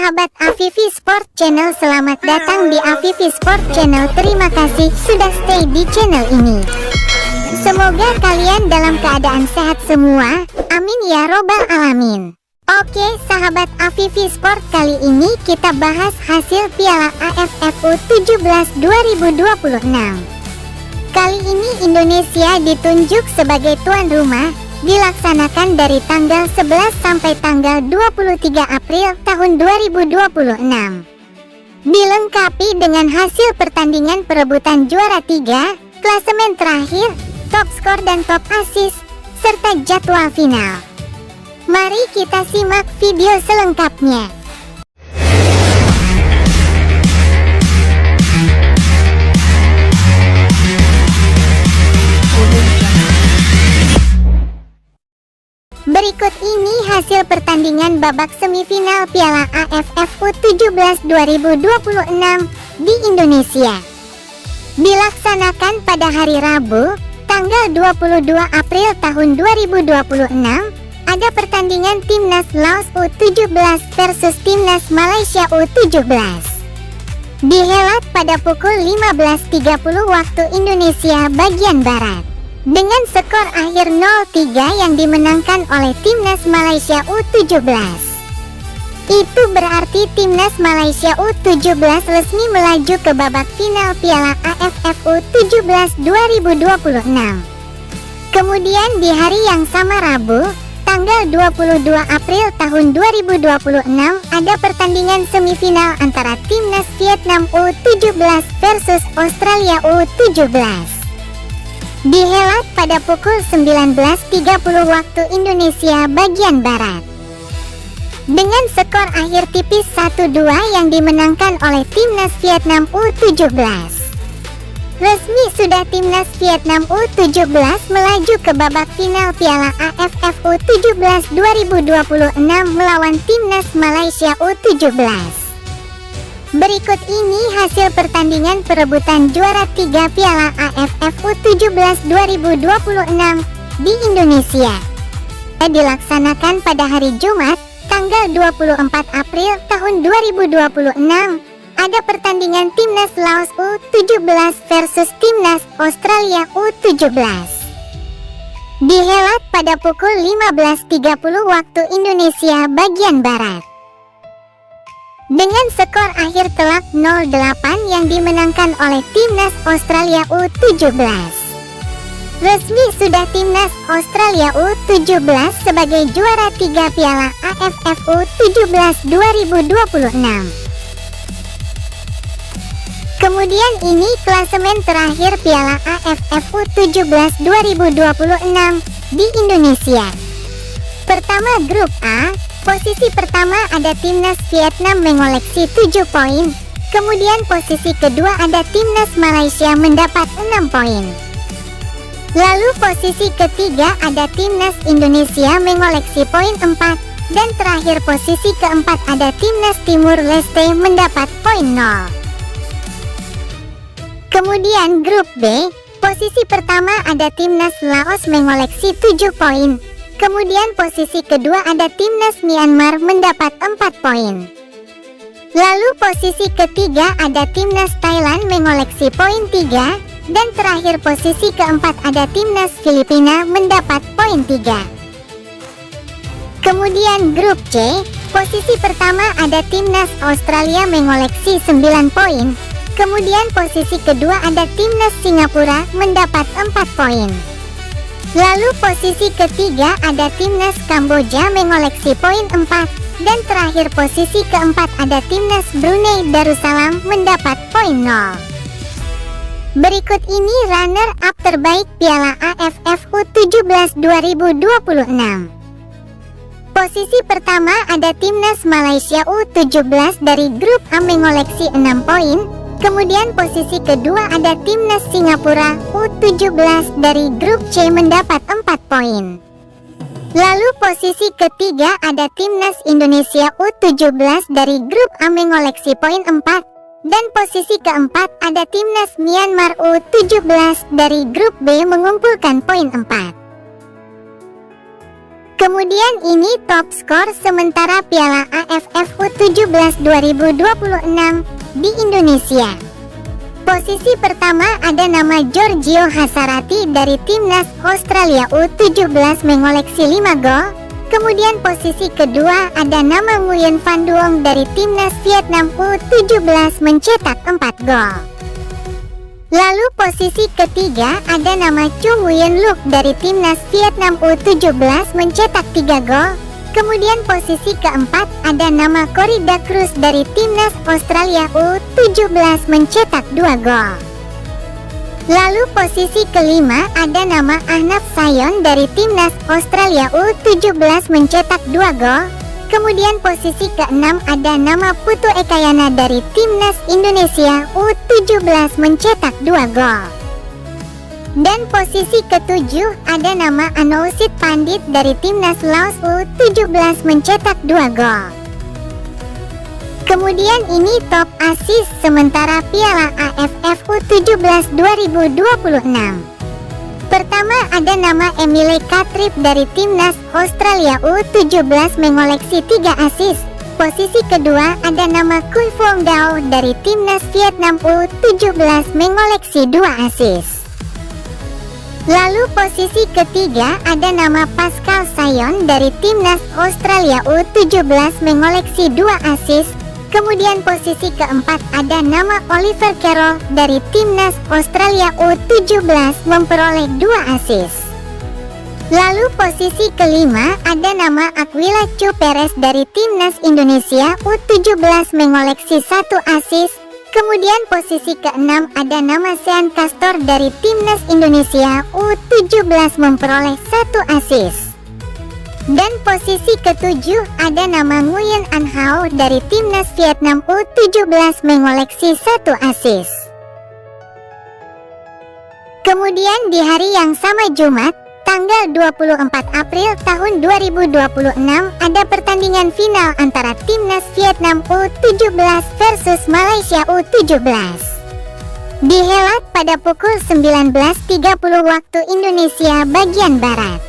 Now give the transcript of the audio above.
Sahabat Afifi Sport Channel, selamat datang di Afifi Sport Channel. Terima kasih sudah stay di channel ini. Semoga kalian dalam keadaan sehat semua. Amin ya robbal alamin. Oke sahabat Afifi Sport, kali ini kita bahas hasil Piala AFF U17 2026. Kali ini Indonesia ditunjuk sebagai tuan rumah, dilaksanakan dari tanggal 11 sampai tanggal 23 April tahun 2026. Dilengkapi dengan hasil pertandingan perebutan juara 3, klasemen terakhir, top skor dan top assist, serta jadwal final. Mari kita simak video selengkapnya. Berikut ini hasil pertandingan babak semifinal Piala AFF U17 2026 di Indonesia. Dilaksanakan pada hari Rabu, tanggal 22 April tahun 2026, ada pertandingan Timnas Laos U17 versus Timnas Malaysia U17. Dihelat pada pukul 15.30 waktu Indonesia bagian Barat. Dengan skor akhir 0-3 yang dimenangkan oleh Timnas Malaysia U17. Itu berarti Timnas Malaysia U17 resmi melaju ke babak final Piala AFF U17 2026. Kemudian di hari yang sama Rabu, tanggal 22 April tahun 2026, ada pertandingan semifinal antara Timnas Vietnam U17 versus Australia U17. Dihelat pada pukul 19.30 waktu Indonesia bagian Barat. Dengan skor akhir tipis 1-2 yang dimenangkan oleh Timnas Vietnam U17. Resmi sudah Timnas Vietnam U17 melaju ke babak final Piala AFF U17 2026 melawan Timnas Malaysia U17. Berikut ini hasil pertandingan perebutan juara 3 Piala AFF U17 2026 di Indonesia. Dilaksanakan pada hari Jumat, tanggal 24 April tahun 2026. Ada pertandingan Timnas Laos U17 versus Timnas Australia U17. Dihelat pada pukul 15.30 waktu Indonesia bagian Barat. Dengan skor akhir telak 0-8 yang dimenangkan oleh Timnas Australia U17. Resmi sudah Timnas Australia U17 sebagai juara 3 Piala AFF U17 2026. Kemudian ini klasemen terakhir Piala AFF U17 2026 di Indonesia. Pertama grup A. Posisi pertama ada Timnas Vietnam mengoleksi 7 poin. Kemudian posisi kedua ada Timnas Malaysia mendapat 6 poin. Lalu posisi ketiga ada Timnas Indonesia mengoleksi poin 4. Dan terakhir posisi keempat ada Timnas Timur Leste mendapat poin 0. Kemudian grup B. Posisi pertama ada Timnas Laos mengoleksi 7 poin. Kemudian posisi kedua ada Timnas Myanmar mendapat 4 poin. Lalu posisi ketiga ada Timnas Thailand mengoleksi poin 3. Dan terakhir posisi keempat ada Timnas Filipina mendapat poin 3. Kemudian grup C, posisi pertama ada Timnas Australia mengoleksi 9 poin. Kemudian posisi kedua ada Timnas Singapura mendapat 4 poin. Lalu posisi ketiga ada Timnas Kamboja mengoleksi poin 4. Dan terakhir posisi keempat ada Timnas Brunei Darussalam mendapat poin 0. Berikut ini runner up terbaik Piala AFF U17 2026. Posisi pertama ada Timnas Malaysia U17 dari grup A mengoleksi 6 poin. Kemudian posisi kedua ada Timnas Singapura U17 dari grup C mendapat 4 poin. Lalu posisi ketiga ada Timnas Indonesia U17 dari grup A mengoleksi poin 4. Dan posisi keempat ada Timnas Myanmar U17 dari grup B mengumpulkan poin 4. Kemudian ini top skor sementara Piala AFF U17 U17 2026 di Indonesia. Posisi pertama ada nama Giorgio Hasarati dari Timnas Australia U17 mengoleksi 5 gol. Kemudian posisi kedua ada nama Nguyen Van Duong dari Timnas Vietnam U17 mencetak 4 gol. Lalu posisi ketiga ada nama Chu Nguyen Look dari Timnas Vietnam U17 mencetak 3 gol. Kemudian posisi keempat ada nama Corrida Cruz dari Timnas Australia U17 mencetak 2 gol. Lalu posisi kelima ada nama Ahnaf Sayon dari Timnas Australia U17 mencetak 2 gol. Kemudian posisi keenam ada nama Putu Ekayana dari Timnas Indonesia U17 mencetak 2 gol. Dan posisi ketujuh ada nama Anoushid Pandit dari Timnas Laos U17 mencetak 2 gol. Kemudian ini top assist sementara Piala AFF U17 2026. Pertama ada nama Emile Katrip dari Timnas Australia U17 mengoleksi 3 assist. Posisi kedua ada nama Kui Phong Dao dari Timnas Vietnam U17 mengoleksi 2 assist. Lalu posisi ketiga ada nama Pascal Sayon dari Timnas Australia U17 mengoleksi 2 assist. Kemudian posisi keempat ada nama Oliver Carroll dari Timnas Australia U17 memperoleh 2 assist. Lalu posisi kelima ada nama Aquila Chu Perez dari Timnas Indonesia U17 mengoleksi 1 assist. Kemudian posisi keenam ada nama Sean Castor dari Timnas Indonesia U17 memperoleh 1 assist. Dan posisi ketujuh ada nama Nguyen An Hao dari Timnas Vietnam U17 mengoleksi 1 assist. Kemudian di hari yang sama Jumat, tanggal 24 April tahun 2026 ada pertandingan final antara Timnas Vietnam U17 versus Malaysia U17. Dihelat pada pukul 19.30 waktu Indonesia bagian Barat.